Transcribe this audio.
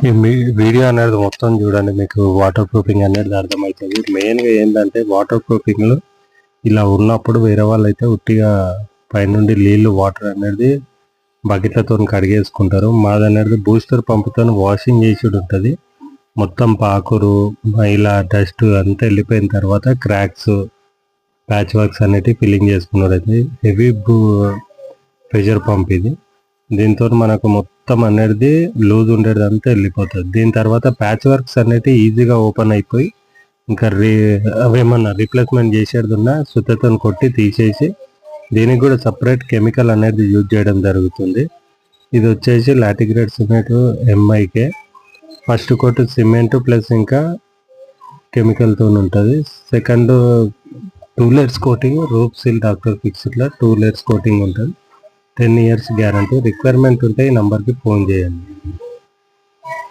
ఈ వీడియో అనేది మొత్తం చూడండి, మీకు వాటర్ ప్రూఫింగ్ అనేది అర్థమవుతుంది. మెయిన్గా ఏంటంటే వాటర్ ప్రూఫింగ్లో ఇలా ఉన్నప్పుడు వేరే వాళ్ళు అయితే ఉట్టిగా పైనుండి నీళ్ళు వాటర్ అనేది బకెట్లతో కడిగేసుకుంటారు. మాదనేది బూస్టర్ పంపుతో వాషింగ్ చేసి ఉంటుంది. మొత్తం పాకురు ఇలా డస్ట్ అంతా వెళ్ళిపోయిన తర్వాత క్రాక్స్ ప్యాచ్ వర్క్స్ అనేటివి ఫిల్లింగ్ చేసుకున్నారు. అయితే హెవీ ప్రెషర్ పంప్ ఇది. దీంతో మనకు మొత్తం అనేది లూజ్ ఉండేది అంతా వెళ్ళిపోతుంది. దీని తర్వాత ప్యాచ్ వర్క్స్ అనేవి ఈజీగా ఓపెన్ అయిపోయి ఇంకా అవేమన్నా రీప్లేస్మెంట్ చేసేది ఉన్నా సుత్తతో కొట్టి తీసేసి దీనికి కూడా సపరేట్ కెమికల్ అనేది యూజ్ చేయడం జరుగుతుంది. ఇది వచ్చేసి లాటిగ్రేడ్ సిమెంట్ ఎంఐకే. ఫస్ట్ కోట్ సిమెంట్ ప్లస్ ఇంకా కెమికల్తో ఉంటుంది. Second 2 layers coating roof seal doctor ఫిక్స్డ్లో 2 layers కోటింగ్ ఉంటుంది. 10 years గ్యారంటీ. రిక్వైర్మెంట్ ఉంటే ఈ నెంబర్కి ఫోన్ చేయండి.